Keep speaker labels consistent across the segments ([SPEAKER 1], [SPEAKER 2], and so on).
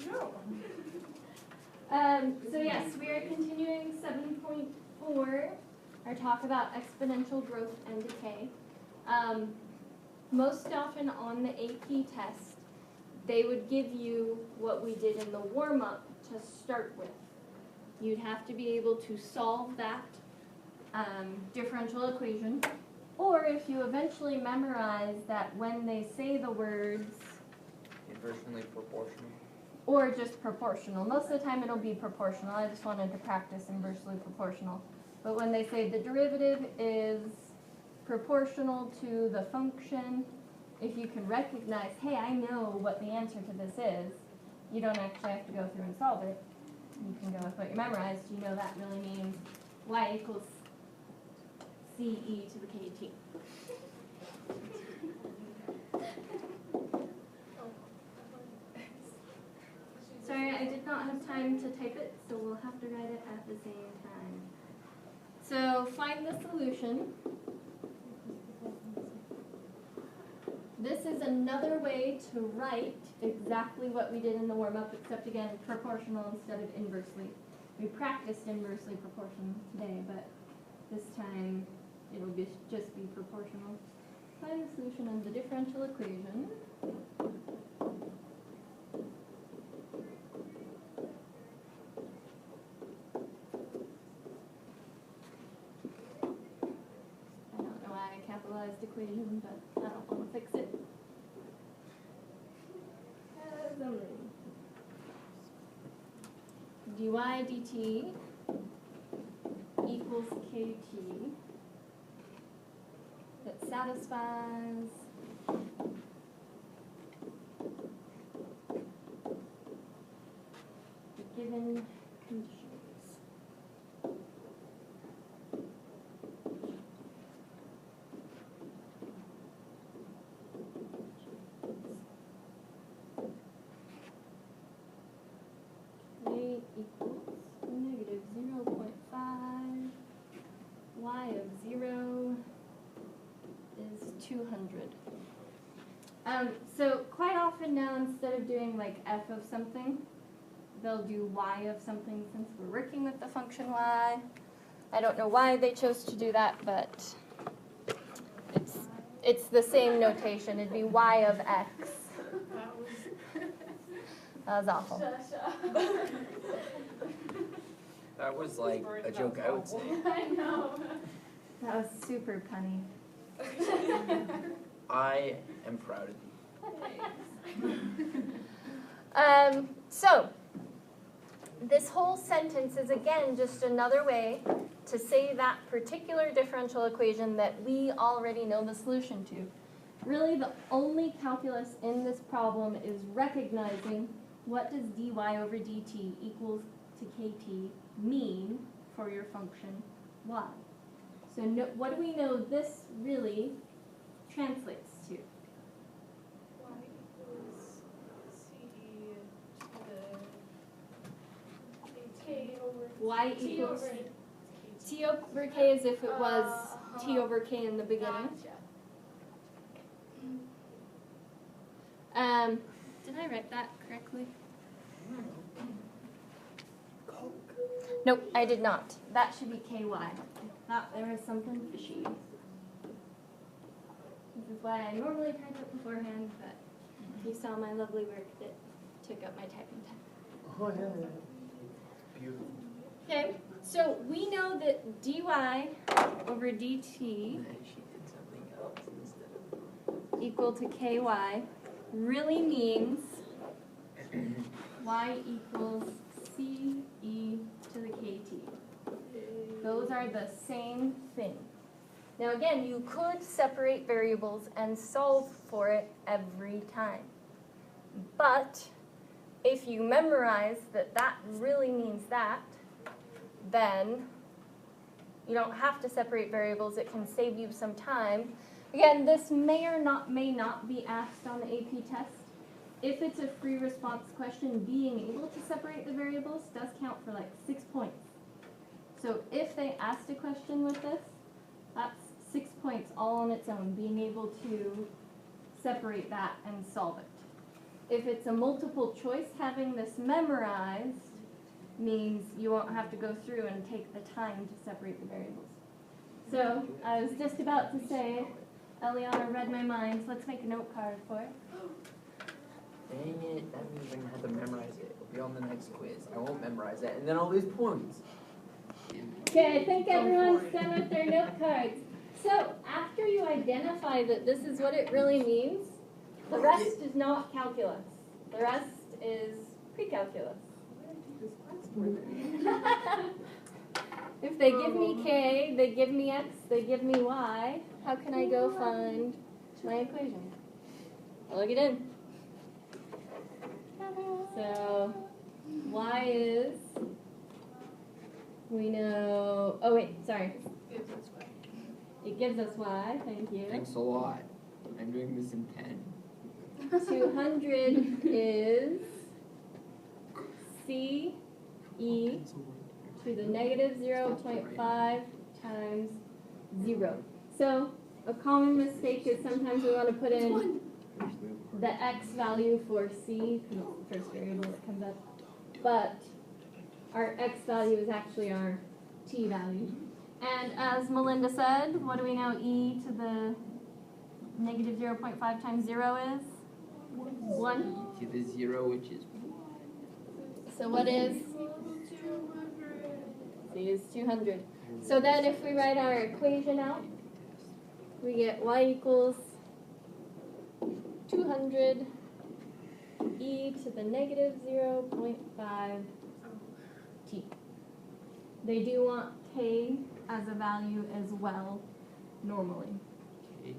[SPEAKER 1] No.
[SPEAKER 2] So yes, we are continuing 7.4, our talk about exponential growth and decay. Most often on the AP test, they would give you what we did in the warm-up to start with. You'd have to be able to solve that differential equation, or if you eventually memorize that when they say the words
[SPEAKER 3] Inversely proportional.
[SPEAKER 2] or just proportional. Most of the time it'll be proportional. I just wanted to practice inversely proportional. But when they say the derivative is proportional to the function, if you can recognize, hey, I know what the answer to this is, you don't actually have to go through and solve it. You can go with what you memorized. You know that really means y equals CE to the KT. Sorry, I did not have time to type it, so we'll have to write it at the same time. So find the solution. This is another way to write exactly what we did in the warm-up, except again, proportional instead of inversely. We practiced inversely proportional today, but this time it'll just be proportional. Find the solution of the differential equation. Capitalized equation, but I don't want to fix it. Dy dt equals kt that satisfies the given conditions. Equals negative 0.5, y of 0 is 200. So quite often now, instead of doing like f of something, they'll do y of something since we're working with the function y. I don't know why they chose to do that, but it's the same notation. It'd be y of x. That was awful.
[SPEAKER 3] That was like a joke I would say.
[SPEAKER 1] I know.
[SPEAKER 2] That was super punny.
[SPEAKER 3] I am proud of you.
[SPEAKER 2] So, this whole sentence is again just another way to say that particular differential equation that we already know the solution to. Really, the only calculus in this problem is recognizing what does dy over dt equals to kt mean for your function y. So what do we know this really translates to?
[SPEAKER 1] Y equals CE to the K over
[SPEAKER 2] Y
[SPEAKER 1] T
[SPEAKER 2] equals
[SPEAKER 1] over
[SPEAKER 2] T over K as if it was T over K in the beginning.
[SPEAKER 1] Gotcha.
[SPEAKER 2] Did I write that correctly? Nope, I did not. That should be KY. I thought there was something fishy. This is why I normally type it beforehand, but you saw my lovely work that took up my typing time.
[SPEAKER 3] Oh, yeah. Beautiful.
[SPEAKER 2] Okay, so we know that dy over dt
[SPEAKER 3] She did something else instead of.
[SPEAKER 2] equal to ky really means y equals CE to the KT. Those are the same thing. Now again, you could separate variables and solve for it every time. But if you memorize that that really means that, then you don't have to separate variables. It can save you some time. Again, this may not be asked on the AP test. If it's a free response question, being able to separate the variables does count for like 6 points. So if they asked a question with this, that's 6 points all on its own, being able to separate that and solve it. If it's a multiple choice, having this memorized means you won't have to go through and take the time to separate the variables. So I was just about to say, Eliana read my mind, so let's make a note card for it.
[SPEAKER 3] Dang it, that means I'm gonna have to memorize it. It'll be on the next quiz. I won't memorize it, and then I'll lose points.
[SPEAKER 2] Okay, I think everyone's done with their note cards. So after you identify that this is what it really means, the rest is not calculus. The rest is pre-calculus. If they give me k, they give me x, they give me y, how can I go find my equation? Plug it in. So y is, we know, oh wait, sorry. It gives us y, thank you.
[SPEAKER 3] Thanks a lot. I'm doing this in 10.
[SPEAKER 2] 200 is c e to the negative 0.5 times 0. So a common mistake is sometimes we want to put in the x value for c, because it's the first variable that comes up. But our x value is actually our t value. And as Melinda said, what do we know e to the negative 0.5 times 0 is? 1.
[SPEAKER 3] To the 0, which is 1.
[SPEAKER 2] So what is? C is 200. So then if we write our equation out, we get y equals 200 e to the negative 0.5 t. They do want k as a value as well, normally.
[SPEAKER 3] Okay.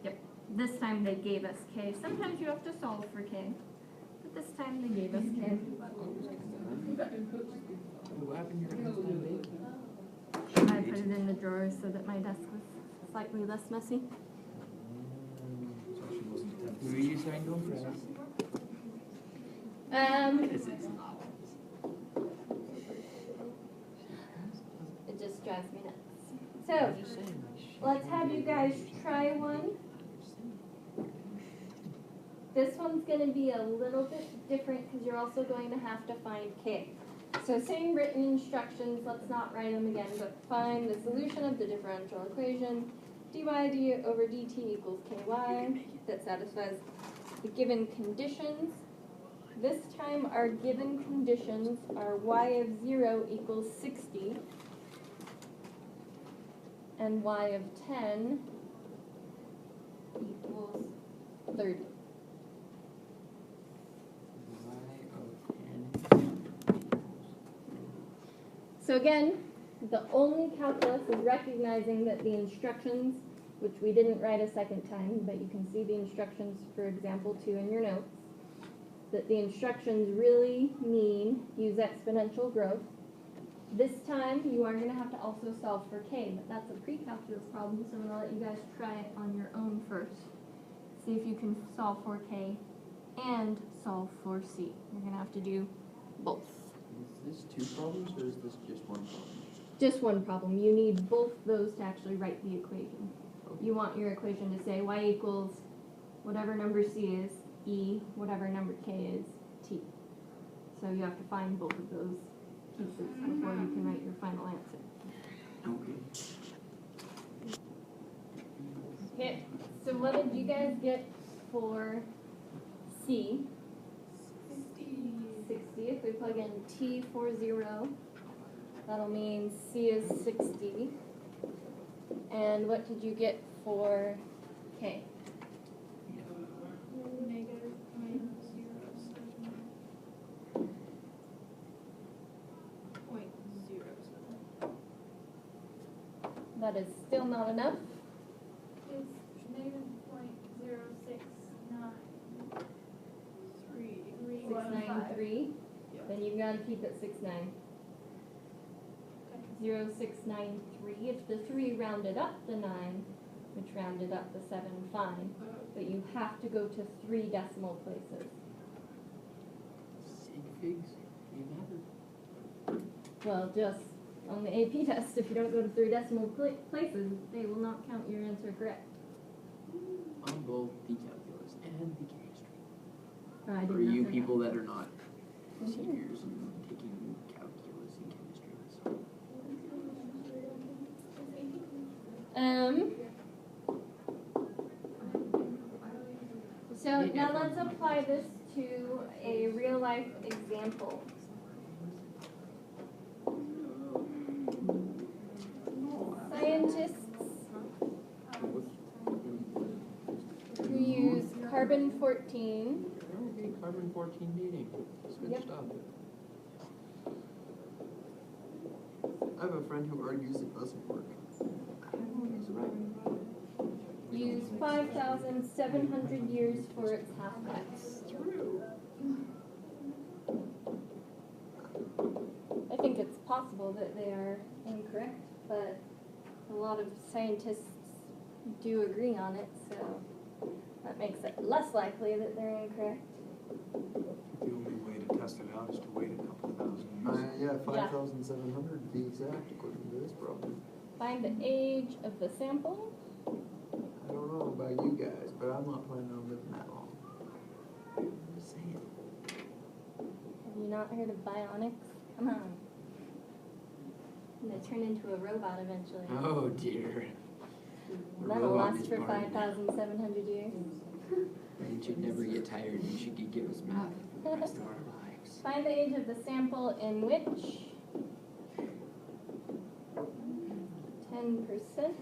[SPEAKER 2] Yep. This time they gave us k. Sometimes you have to solve for k, but this time they gave us k.
[SPEAKER 3] What happened here last time, babe?
[SPEAKER 2] I put it in the drawer so that my desk was slightly less messy.
[SPEAKER 3] Who are you trying to impress? This is not.
[SPEAKER 2] It just drives me nuts. So, let's have you guys try one. This one's going to be a little bit different because you're also going to have to find k. So same written instructions, let's not write them again, but find the solution of the differential equation dy over dt equals ky that satisfies the given conditions. This time our given conditions are y of 0 equals 60 and y of 10 equals 30. So again, the only calculus is recognizing that the instructions, which we didn't write a second time, but you can see the instructions for example 2 in your notes, that the instructions really mean use exponential growth. This time you are going to have to also solve for k, but that's a pre-calculus problem, so I'm going to let you guys try it on your own first. See if you can solve for k and solve for c. You're going to have to do both.
[SPEAKER 3] Is this 2 problems or is this just 1 problem?
[SPEAKER 2] Just one problem. You need both those to actually write the equation. You want your equation to say y equals whatever number c is, e, whatever number k is, t. So you have to find both of those pieces before you can write your final answer. Okay, so what did you guys get for c? 60. If we plug in T40, that'll mean C is 60. And what did you get for K?
[SPEAKER 1] Negative 0.07.
[SPEAKER 2] That is still not enough.
[SPEAKER 1] It's negative 0.069.
[SPEAKER 2] 693. Then you've got to keep it 69. 0693. If the 3 rounded up the 9, which rounded up the 7, fine. But you have to go to 3 decimal places.
[SPEAKER 3] Sig figs? You matter.
[SPEAKER 2] Well, just on the AP test, if you don't go to 3 decimal places, they will not count your answer correct.
[SPEAKER 3] On both the calculus and the chemistry.
[SPEAKER 2] I did
[SPEAKER 3] For
[SPEAKER 2] not
[SPEAKER 3] you
[SPEAKER 2] know
[SPEAKER 3] people
[SPEAKER 2] that.
[SPEAKER 3] that are not seniors and taking calculus and chemistry.
[SPEAKER 2] So now let's apply this to a real life example. Scientists who use carbon-14.
[SPEAKER 3] Okay, carbon-14 dating. That's good
[SPEAKER 2] Yep.
[SPEAKER 3] stuff. I have a friend who argues it doesn't work. I don't know if he's right.
[SPEAKER 2] Use 5,700 years for its half-life.
[SPEAKER 3] True.
[SPEAKER 2] I think it's possible that they are incorrect, but a lot of scientists do agree on it, so that makes it less likely that they're incorrect.
[SPEAKER 4] The only way to test it out is to wait a couple thousand years.
[SPEAKER 5] Yeah, 5,700 to be exact, according to this problem.
[SPEAKER 2] Find the age of the sample.
[SPEAKER 5] I don't know about you guys, but I'm not planning on living that long.
[SPEAKER 3] I'm just saying.
[SPEAKER 2] Have you not heard of bionics? Come on. I'm gonna turn into a robot eventually.
[SPEAKER 3] Oh dear.
[SPEAKER 2] That'll
[SPEAKER 3] robot
[SPEAKER 2] last
[SPEAKER 3] is
[SPEAKER 2] for
[SPEAKER 3] boring.
[SPEAKER 2] 5,700 years.
[SPEAKER 3] And she'd never get tired and she could give us math for the rest of our lives.
[SPEAKER 2] Find the age of the sample in which 10%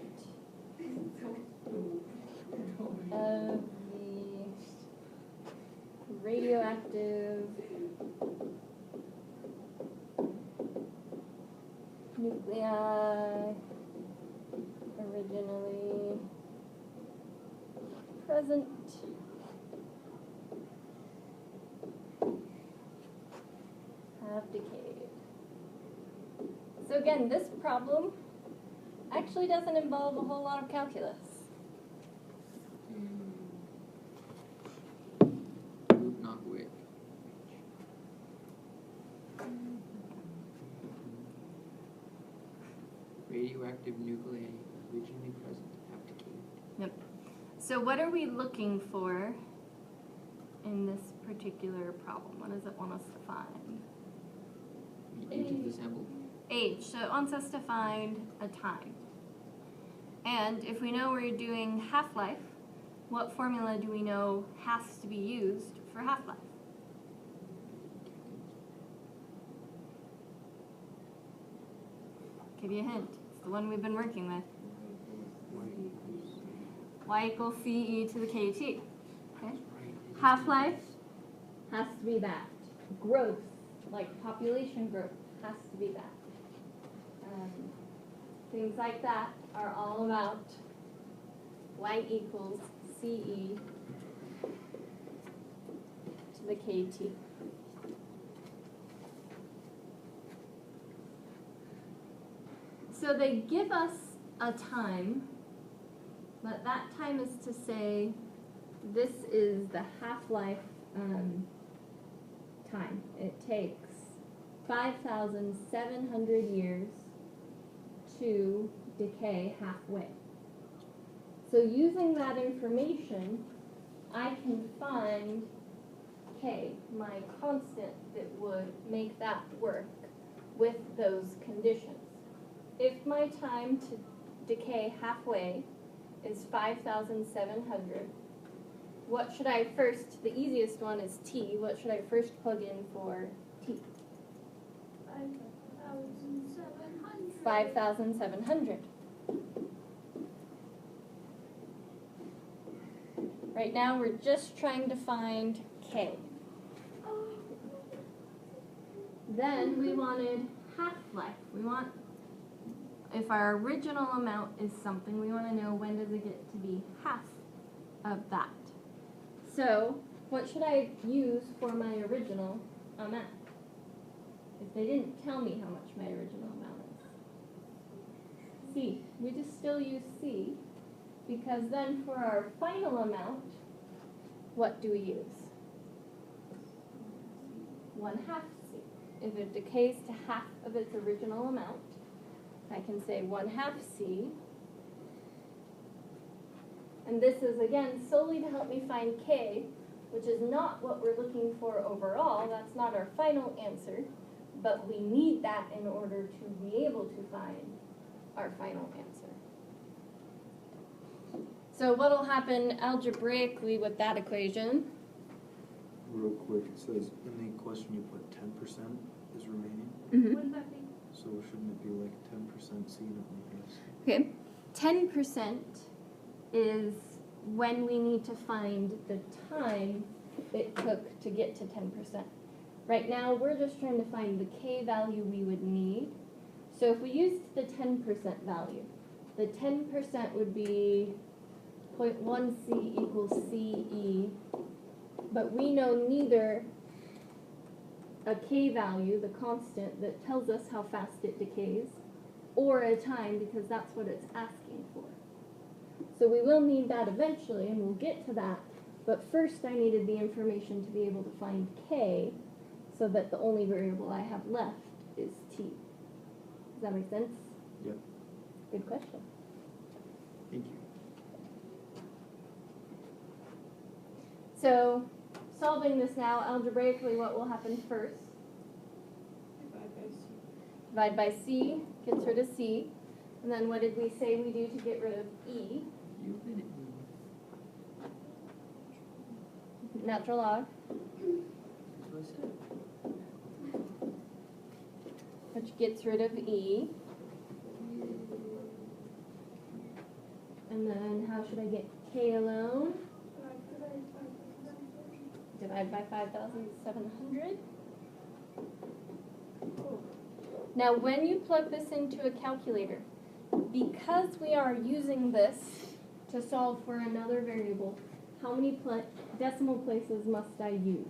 [SPEAKER 2] of the radioactive nuclei originally present have decayed. So again, this problem actually doesn't involve a whole lot of calculus.
[SPEAKER 3] Group not which. Radioactive nuclei originally present have decayed.
[SPEAKER 2] So what are we looking for in this particular problem? What does it want us to find?
[SPEAKER 3] The age of the sample.
[SPEAKER 2] Age. So it wants us to find a time. And if we know we're doing half-life, what formula do we know has to be used for half-life? Give you a hint. It's the one we've been working with. Y equals CE to the KT. Okay? Half-life has to be that. Growth, like population growth, has to be that. Things like that are all about Y equals CE to the KT. So they give us a time, but that time is to say this is the half-life time. It takes 5,700 years to decay halfway. So using that information, I can find K, my constant that would make that work with those conditions. If my time to decay halfway is 5,700, what should I first, the easiest one is T, what should I first plug in for T?
[SPEAKER 1] 5,700.
[SPEAKER 2] 5,700. Right now we're just trying to find K. Then we wanted half-life. We want, if our original amount is something, we want to know when does it get to be half of that. So what should I use for my original amount? If they didn't tell me how much my original amount is. C. We just still use C, because then for our final amount, what do we use? 1/2 C. If it decays to half of its original amount, I can say 1/2 C. And this is, again, solely to help me find K, which is not what we're looking for overall. That's not our final answer, but we need that in order to be able to find our final answer. So what will happen algebraically with that equation?
[SPEAKER 4] Real quick, it says in the question you put 10% is remaining,
[SPEAKER 1] Wouldn't that be?
[SPEAKER 4] so shouldn't it be like 10% C, not like this?
[SPEAKER 2] Okay, 10% is when we need to find the time it took to get to 10%. Right now, we're just trying to find the k value we would need. So if we used the 10% value, the 10% would be 0.1 C equals CE, but we know neither a k value, the constant that tells us how fast it decays, or a time because that's what it's asking for. So we will need that eventually, and we'll get to that, but first I needed the information to be able to find k, so that the only variable I have left is t. Does that make sense?
[SPEAKER 4] Yep.
[SPEAKER 2] Good question.
[SPEAKER 4] Thank you.
[SPEAKER 2] So, solving this now, algebraically, what will happen first? Divide by c, gets rid of c. And then what did we say we do to get rid of e? Natural log, which gets rid of e. And then how should I get k alone? Divide by 5,700. Now when you plug this into a calculator, because we are using this to solve for another variable, how many decimal places must I use?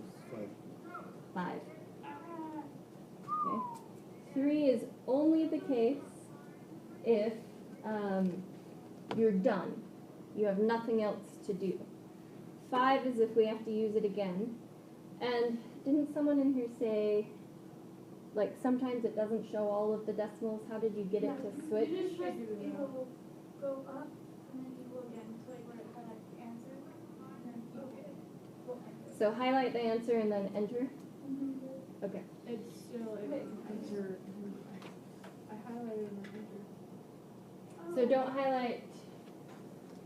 [SPEAKER 2] 5. Okay. 3 is only the case if you're done. You have nothing else to do. 5 is if we have to use it again. And didn't someone in here say, like, sometimes it doesn't show all of the decimals? How did you get it to switch?
[SPEAKER 1] You just press equal, go up, and then equal again, so like when it highlights the answer, and then equal, enter.
[SPEAKER 2] So highlight the answer and then enter? Okay.
[SPEAKER 6] It's still, it doesn't enter. I highlighted and enter.
[SPEAKER 2] So don't highlight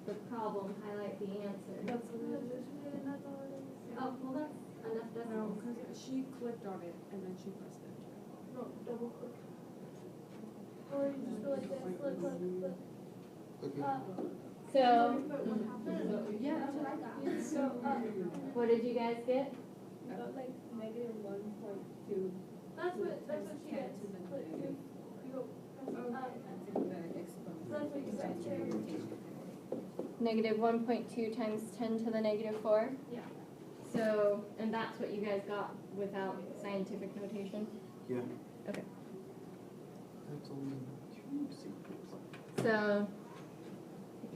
[SPEAKER 2] the problem, highlight the answer.
[SPEAKER 6] That's what it is.
[SPEAKER 1] That's all it is.
[SPEAKER 2] Oh, well that's enough
[SPEAKER 6] No,
[SPEAKER 2] decimals.
[SPEAKER 6] because she clicked on it and then she pressed enter.
[SPEAKER 1] No, double click. Or you just go like this, click, click, click.
[SPEAKER 5] Okay.
[SPEAKER 2] So,
[SPEAKER 1] But what happened?
[SPEAKER 6] Yeah,
[SPEAKER 1] That's what I got. So,
[SPEAKER 2] what did you guys get?
[SPEAKER 6] Like -1.2.
[SPEAKER 1] that's what she gets. Click, you go, press up. So that's what you said.
[SPEAKER 2] Negative 1.2 times 10 to the negative 4?
[SPEAKER 1] Yeah.
[SPEAKER 2] So, and that's what you guys got without scientific notation?
[SPEAKER 4] Yeah.
[SPEAKER 2] Okay.
[SPEAKER 4] That's only 2 secrets.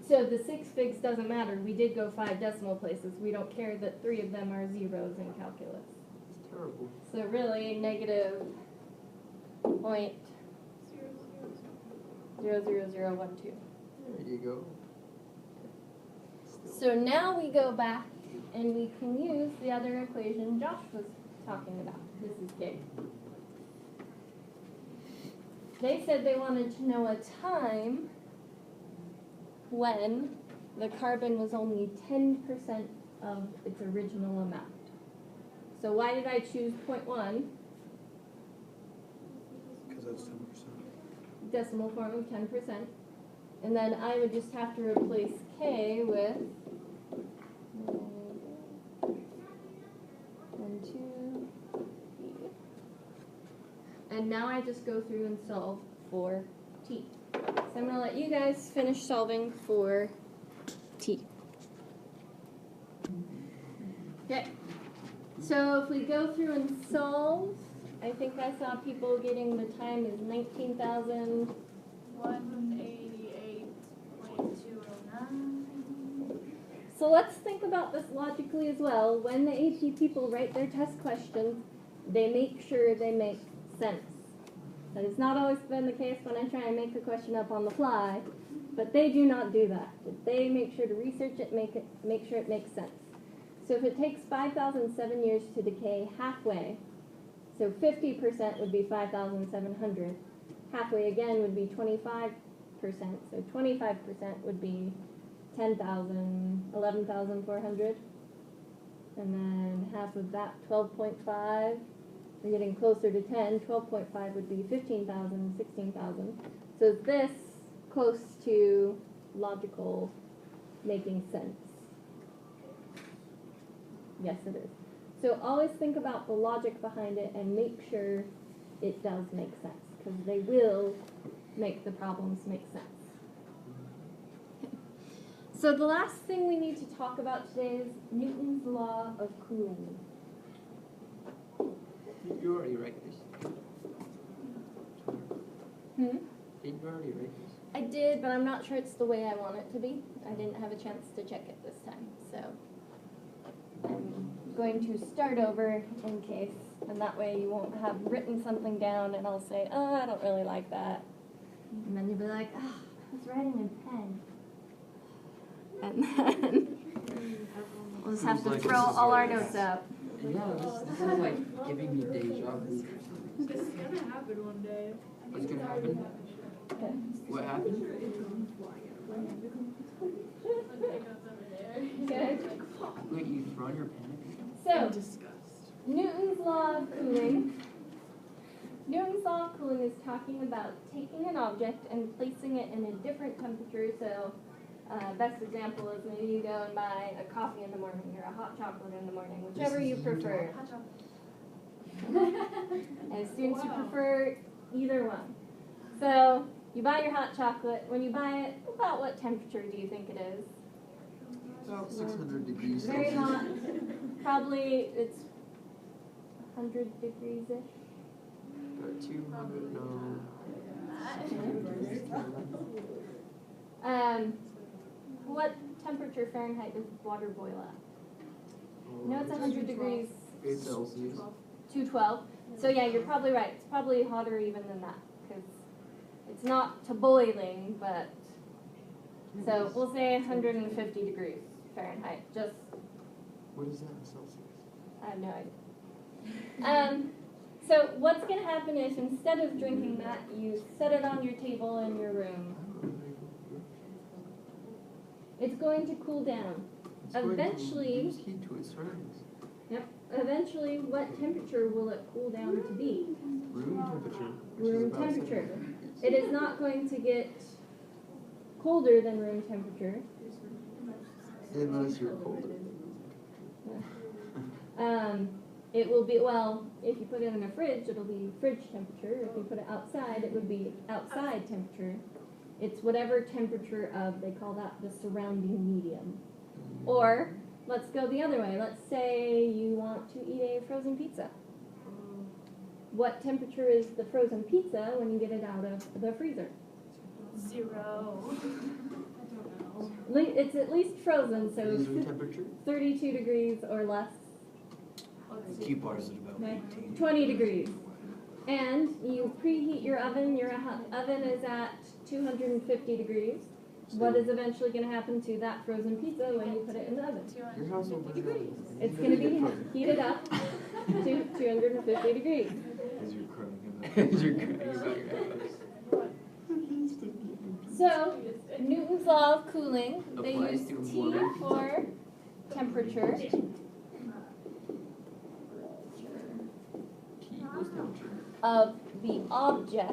[SPEAKER 2] So the 6 figs doesn't matter. We did go 5 decimal places. We don't care that 3 of them are zeros in calculus.
[SPEAKER 5] It's terrible.
[SPEAKER 2] So really, negative point 0.00012.
[SPEAKER 5] There you go.
[SPEAKER 2] So now we go back and we can use the other equation Josh was talking about. This is K. They said they wanted to know a time when the carbon was only 10% of its original amount. So why did I choose 0.1?
[SPEAKER 4] Because that's 10%.
[SPEAKER 2] Decimal form of 10%. And then I would just have to replace K with 1, 2, 3. And now I just go through and solve for T. So I'm going to let you guys finish solving for T. Okay. So if we go through and solve, I think I saw people getting the time is 19,000.
[SPEAKER 1] 188.209.
[SPEAKER 2] So let's think about this logically as well. When the AP people write their test questions, they make sure they make sense. That has not always been the case when I try and make the question up on the fly, but they do not do that. They make sure to research it, make sure it makes sense. So if it takes 5,007 years to decay halfway, so 50% would be 5,700. Halfway again would be 25%, so 25% would be 10,000, 11,400. And then half of that, 12.5. We're getting closer to 10. 12.5 would be 15,000, 16,000. So is this close to logical making sense? Yes, it is. So always think about the logic behind it and make sure it does make sense, because they will make the problems make sense. So the last thing we need to talk about today is Newton's law of cooling.
[SPEAKER 5] You already write this. Didn't you already write this?
[SPEAKER 2] I did, but I'm not sure it's the way I want it to be. I didn't have a chance to check it this time, so I'm going to start over in case, and that way you won't have written something down and I'll say, oh, I don't really like that. And then you'll be like, oh, I was writing in pen. And then we'll just have to throw all our notes out.
[SPEAKER 5] Yeah, this is like giving me deja vu.
[SPEAKER 6] This is gonna happen one day.
[SPEAKER 5] What's gonna happen?
[SPEAKER 2] Okay.
[SPEAKER 5] What happened?
[SPEAKER 2] Okay.
[SPEAKER 5] Wait, you thrown your pen?
[SPEAKER 2] So,
[SPEAKER 6] Disgust.
[SPEAKER 2] Newton's law of cooling. Newton's law of cooling is talking about taking an object and placing it in a different temperature. So, best example is maybe you go and buy a coffee in the morning or a hot chocolate in the morning, whichever you prefer. And students who prefer either one. So, you buy your hot chocolate. When you buy it, about what temperature do you think it is?
[SPEAKER 5] About 600 degrees
[SPEAKER 2] Very
[SPEAKER 5] Celsius.
[SPEAKER 2] hot. Probably it's 100 degrees-ish.
[SPEAKER 5] About 200, no.
[SPEAKER 2] What temperature Fahrenheit does water boil at? No, it's 100 degrees.
[SPEAKER 5] 8 Celsius.
[SPEAKER 2] 212. So yeah, you're probably right. It's probably hotter even than that, because it's not to boiling, but so we'll say 150 degrees Fahrenheit. Just
[SPEAKER 5] What is that in Celsius?
[SPEAKER 2] I have no idea. So what's going to happen is instead of drinking that, you set it on your table in your room. It's going to cool down.
[SPEAKER 5] It's going to
[SPEAKER 2] Eventually,
[SPEAKER 5] lose heat to its surroundings.
[SPEAKER 2] yep. Eventually, what temperature will it cool down to be?
[SPEAKER 5] Room temperature. Which is
[SPEAKER 2] Room
[SPEAKER 5] about
[SPEAKER 2] temperature.
[SPEAKER 5] 700 degrees.
[SPEAKER 2] It is not going to get colder than room temperature.
[SPEAKER 5] Unless you're colder.
[SPEAKER 2] It will be, well, if you put it in a fridge, it'll be fridge temperature. If you put it outside, it would be outside temperature. It's whatever temperature of, they call that the surrounding medium. Or, let's go the other way. Let's say you want to eat a frozen pizza. What temperature is the frozen pizza when you get it out of the freezer?
[SPEAKER 6] 0.
[SPEAKER 2] It's at least frozen, so
[SPEAKER 5] Room temperature?
[SPEAKER 2] 32 degrees or less.
[SPEAKER 4] Keep ours at about
[SPEAKER 2] Okay.
[SPEAKER 4] 18.
[SPEAKER 2] 20 degrees. And you preheat your oven. Your oven is at 250 degrees. What is eventually going to happen to that frozen pizza when you put it in the oven?
[SPEAKER 5] Your house will burn down.
[SPEAKER 2] It's going to be heated up to 250 degrees.
[SPEAKER 4] As you're crying about
[SPEAKER 5] As you're crying about your house.
[SPEAKER 2] So, Newton's law of cooling, they
[SPEAKER 5] Applies
[SPEAKER 2] use
[SPEAKER 5] to
[SPEAKER 2] T
[SPEAKER 5] employment.
[SPEAKER 2] for temperature.
[SPEAKER 5] T equals temperature.
[SPEAKER 2] Of the object.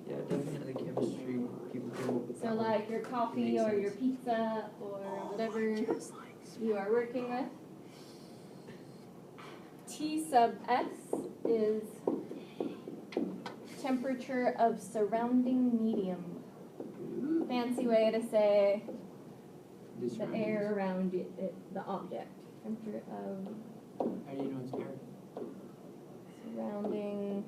[SPEAKER 5] Yeah, definitely chemistry. People can.
[SPEAKER 2] So like your coffee or your pizza or whatever you are working with. T sub S is temperature of surrounding medium. Fancy way to say the air around the object. Temperature of
[SPEAKER 5] How do you know it's air?
[SPEAKER 2] surrounding,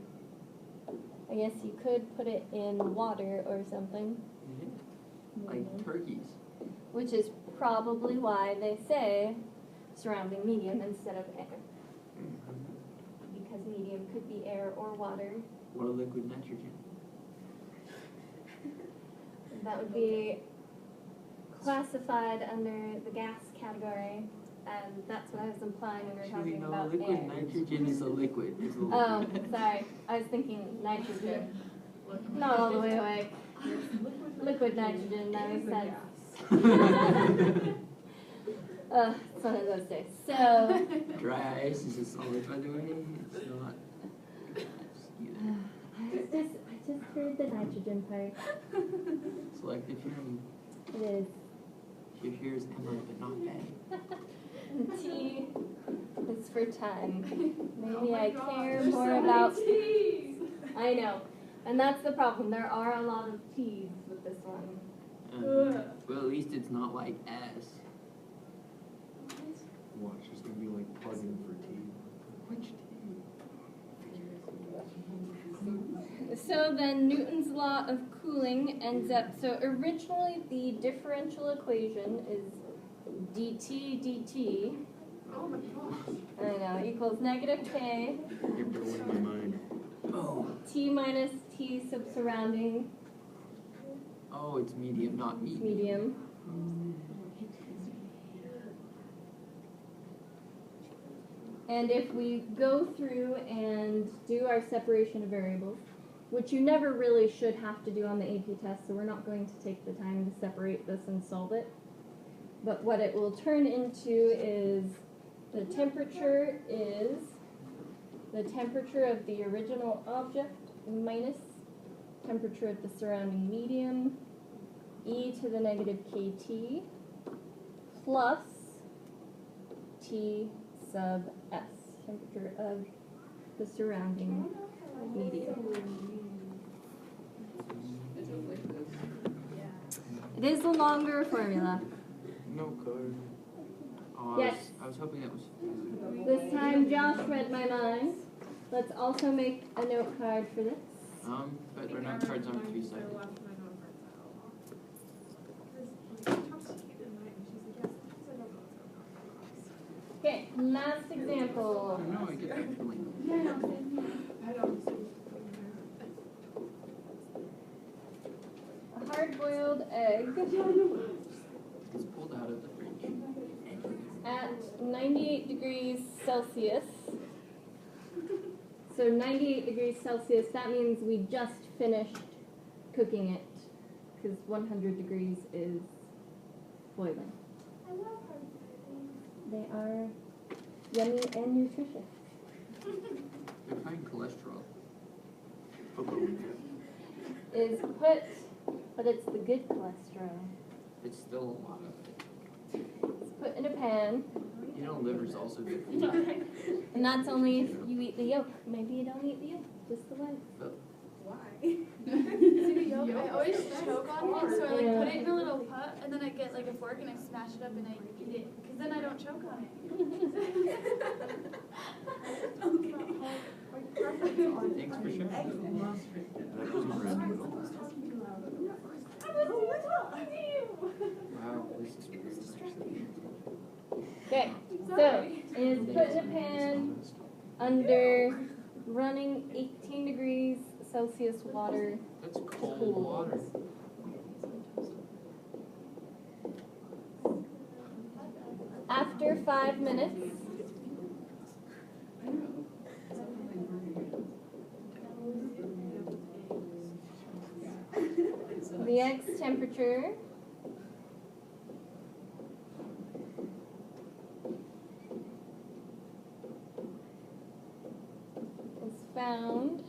[SPEAKER 2] I guess you could put it in water or something.
[SPEAKER 5] Yeah. Like turkeys.
[SPEAKER 2] Which is probably why they say surrounding medium instead of air. Because medium could be air or water.
[SPEAKER 5] What a liquid nitrogen.
[SPEAKER 2] That would be classified under the gas category. and that's what I was implying when we were
[SPEAKER 5] Actually,
[SPEAKER 2] talking
[SPEAKER 5] no,
[SPEAKER 2] about
[SPEAKER 5] liquid
[SPEAKER 2] air.
[SPEAKER 5] nitrogen is a liquid. It's a
[SPEAKER 2] Oh,
[SPEAKER 5] liquid.
[SPEAKER 2] sorry, I was thinking nitrogen. Not all the way away. Liquid nitrogen, that makes sense. It's one of those days. So,
[SPEAKER 5] Dry ice is a solid, by the way. It's not.
[SPEAKER 2] I just heard the nitrogen part.
[SPEAKER 5] Selective hearing.
[SPEAKER 2] It is.
[SPEAKER 5] Your hears Emma, but not Ben.
[SPEAKER 2] And T is for time. Maybe
[SPEAKER 1] Oh my
[SPEAKER 2] I
[SPEAKER 1] gosh,
[SPEAKER 2] care
[SPEAKER 1] there's
[SPEAKER 2] more
[SPEAKER 1] so many
[SPEAKER 2] about.
[SPEAKER 1] T's.
[SPEAKER 2] I know, and that's the problem. There are a lot of T's with this one.
[SPEAKER 5] Well, at least it's not like S.
[SPEAKER 4] Watch, it's gonna be like plug-in for T.
[SPEAKER 5] Which T?
[SPEAKER 2] So then Newton's law of cooling ends up, so originally the differential equation is dt.
[SPEAKER 1] Oh my gosh.
[SPEAKER 2] I know, equals negative k
[SPEAKER 4] You're blowing my mind.
[SPEAKER 5] Oh.
[SPEAKER 2] t minus t sub surrounding
[SPEAKER 5] Oh, it's medium, not medium.
[SPEAKER 2] medium. And if we go through and do our separation of variables, which you never really should have to do on the AP test, so we're not going to take the time to separate this and solve it. But what it will turn into is the temperature is the temperature of the original object minus temperature of the surrounding medium, e to the negative kt, plus T sub S, temperature of the surrounding medium. It is a longer formula.
[SPEAKER 5] No card. Oh,
[SPEAKER 2] Yes.
[SPEAKER 5] I was hoping that was.
[SPEAKER 2] This time Josh read my mind. Let's also make a note card for this.
[SPEAKER 5] But our note cards aren't three-sided.
[SPEAKER 2] Okay, last example.
[SPEAKER 5] No, I get that feeling.
[SPEAKER 2] A hard-boiled egg
[SPEAKER 5] It's pulled out of the fridge.
[SPEAKER 2] at 98 degrees Celsius. So 98 degrees Celsius, that means we just finished cooking it, because 100 degrees is boiling.
[SPEAKER 1] I love hard things.
[SPEAKER 2] They are yummy and nutritious.
[SPEAKER 5] They're high in cholesterol.
[SPEAKER 2] Is put, but it's the good cholesterol.
[SPEAKER 5] It's still a lot of it.
[SPEAKER 2] It's put in a pan,
[SPEAKER 5] You know, liver's also good for you.
[SPEAKER 2] and that's only if you eat the yolk. Maybe you don't eat the yolk, just the white.
[SPEAKER 1] See the yolk? I always choke on it, so I
[SPEAKER 2] Yeah.
[SPEAKER 1] put it in a little pot, and then I get like a fork and I smash it up and I eat it, because then I don't choke on it.
[SPEAKER 5] Thanks for sharing.
[SPEAKER 4] That was random.
[SPEAKER 5] Wow, this is really
[SPEAKER 2] Okay, so it is put in a pan under running 18 degrees Celsius water.
[SPEAKER 5] That's cold water.
[SPEAKER 2] After 5 minutes, the egg's temperature is found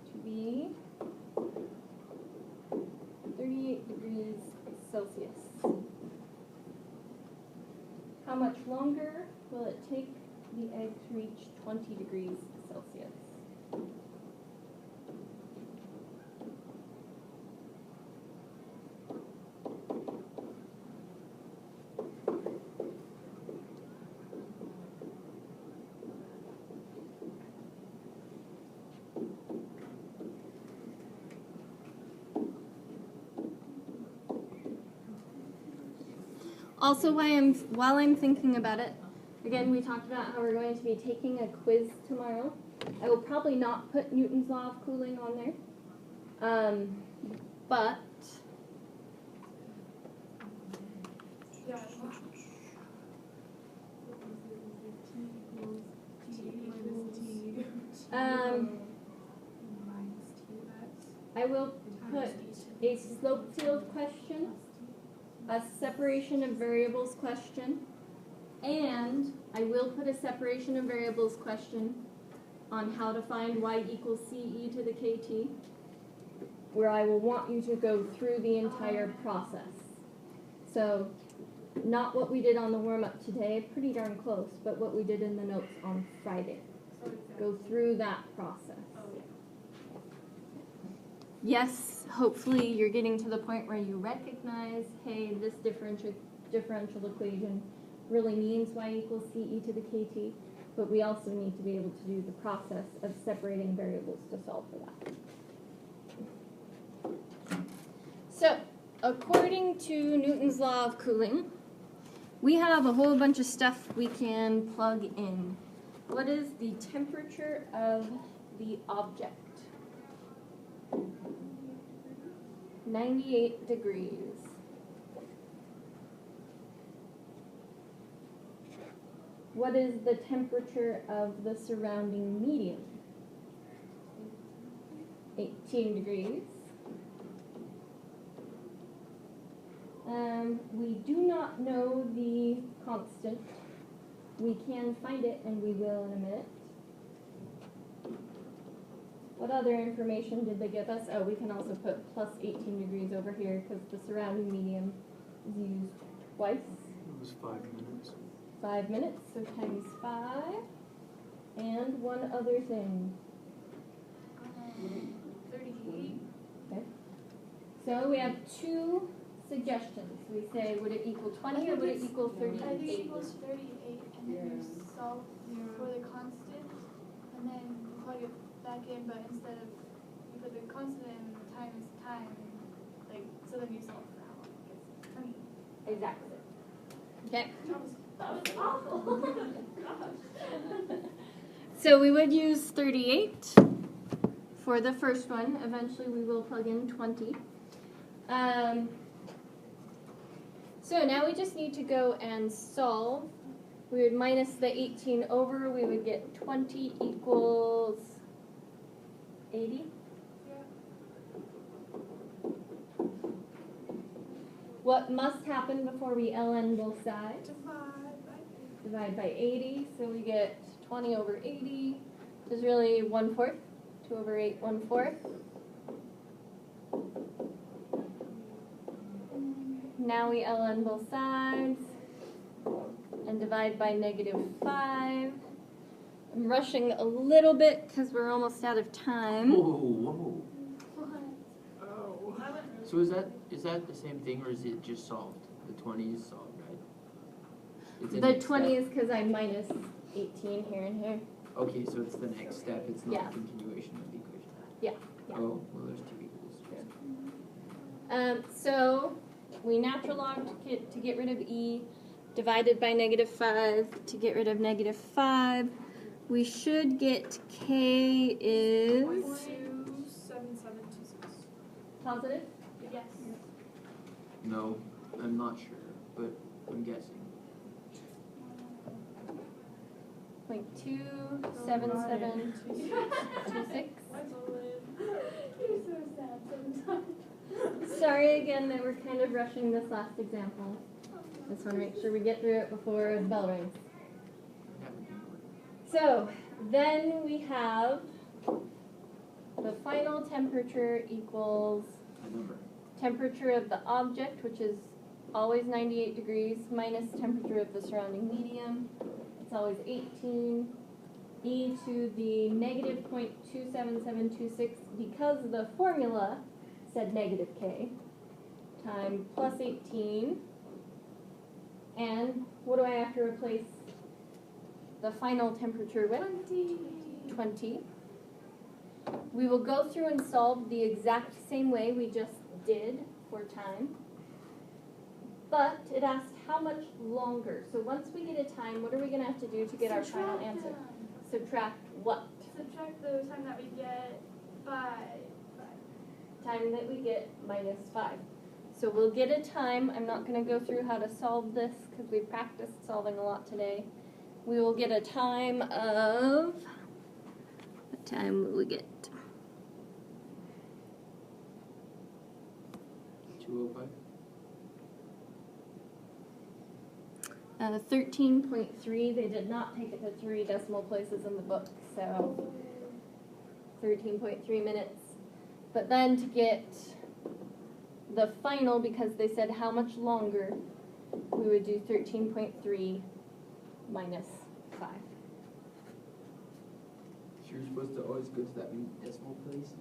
[SPEAKER 2] to be 38 degrees Celsius. How much longer will it take the egg to reach 20 degrees Celsius? Also, while I'm thinking about it, again, we talked about how we're going to be taking a quiz tomorrow. I will probably not put Newton's law of cooling on there, but
[SPEAKER 1] Yeah.
[SPEAKER 6] Minus TS.
[SPEAKER 2] I will put a slope field question, a separation of variables question, and I will put a separation of variables question on how to find y equals CE to the KT, where I will want you to go through the entire process. So, not what we did on the warm-up today, pretty darn close, but what we did in the notes on Friday. Go through that process. Yes, hopefully you're getting to the point where you recognize, hey, this differential equation really means y equals CE to the KT, but we also need to be able to do the process of separating variables to solve for that. So, according to Newton's law of cooling, we have a whole bunch of stuff we can plug in. What is the temperature of the object? 98 degrees. What is the temperature of the surrounding medium? 18 degrees. We do not know the constant. We can find it, and we will in a minute. What other information did they give us? Oh, we can also put plus 18 degrees over here because the surrounding medium is used twice.
[SPEAKER 4] It was 5 minutes.
[SPEAKER 2] 5 minutes, so times 5. And one other thing.
[SPEAKER 1] 38.
[SPEAKER 2] Okay. So we have two suggestions. We say, would it equal 20 or would it equal
[SPEAKER 1] I think
[SPEAKER 2] 38?
[SPEAKER 1] it equals 38, and then you solve for the constant, and then you plug it back in, but instead of, you put the constant in, the time is time, like, so then you solve for how long it gets. I mean,
[SPEAKER 2] Exactly. Okay.
[SPEAKER 1] that was awful. Gosh.
[SPEAKER 2] So we would use 38 for the first one. Eventually we will plug in 20. So now we just need to go and solve. We would minus the 18 over. We would get 20 equals 80. What must happen before we ln both sides? Divide by 80, so we get 20 over 80, which is really 1/4. 2 over 8, 1/4. Now we ln both sides and divide by -5. I'm rushing a little bit because we're almost out of time.
[SPEAKER 3] Whoa.
[SPEAKER 5] Oh.
[SPEAKER 3] So is that the same thing, or is it just solved? The 20 is solved, right? It's
[SPEAKER 2] The
[SPEAKER 3] next
[SPEAKER 2] 20
[SPEAKER 3] step.
[SPEAKER 2] is because I minus 18 here and here.
[SPEAKER 3] Okay, so it's the next step. It's not
[SPEAKER 2] Yeah.
[SPEAKER 3] a continuation of the equation.
[SPEAKER 2] Yeah. Yeah.
[SPEAKER 3] Oh, well, there's 2 equals.
[SPEAKER 2] So we natural log to get rid of e, divided by -5 to get rid of -5. We should get k is
[SPEAKER 6] 27726.
[SPEAKER 2] positive.
[SPEAKER 1] Yes.
[SPEAKER 3] No, I'm not sure, but I'm guessing.
[SPEAKER 2] 0.27726.
[SPEAKER 1] You're so sad sometimes.
[SPEAKER 2] Sorry again that we're kind of rushing this last example. Just want to make sure we get through it before the bell rings.
[SPEAKER 3] That would be good.
[SPEAKER 2] So then we have the final temperature equals
[SPEAKER 3] A number.
[SPEAKER 2] temperature of the object, which is always 98 degrees, minus temperature of the surrounding medium. It's always 18. E to the negative 0.27726 because the formula said -k times plus 18. And what do I have to replace the final temperature with? 20. We will go through and solve the exact same way we just did for time. But it asked how much longer. So once we get a time, what are we going to have to do to get our final answer? Subtract what?
[SPEAKER 1] Subtract the time that we get by 5.
[SPEAKER 2] Time that we get minus 5. So we'll get a time. I'm not going to go through how to solve this because we practiced solving a lot today. We will get a time of What time will we get?
[SPEAKER 5] 205?
[SPEAKER 2] 13.3, they did not take it to 3 decimal places in the book, so 13.3 minutes. But then to get the final, because they said how much longer, we would do 13.3 minus 5.
[SPEAKER 5] So you're supposed to always go to that many decimal places?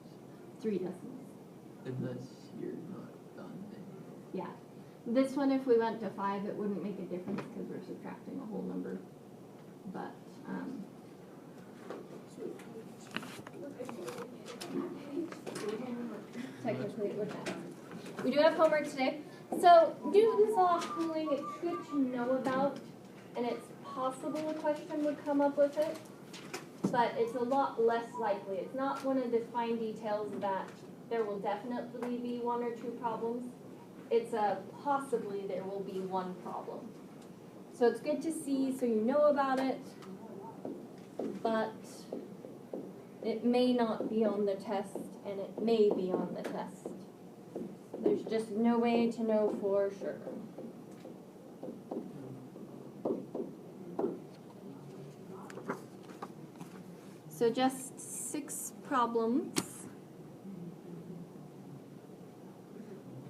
[SPEAKER 2] 3 decimals.
[SPEAKER 5] Unless you're not done then.
[SPEAKER 2] Yeah. This one, if we went to 5, it wouldn't make a difference because we're subtracting a whole number. But, technically it would matter. We do have homework today. So, Newton's law of cooling, it's good to know about, and it's possible a question would come up with it, but it's a lot less likely. It's not one of the fine details that there will definitely be 1 or 2 problems. It's a possibly there will be 1 problem. So it's good to see so you know about it, but it may not be on the test and it may be on the test. There's just no way to know for sure. So just 6 problems.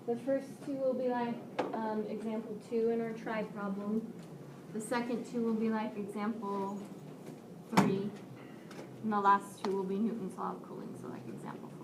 [SPEAKER 2] The first 2 will be like example 2 in our try problem. The second 2 will be like example 3. And the last 2 will be Newton's law of cooling, so like example 4.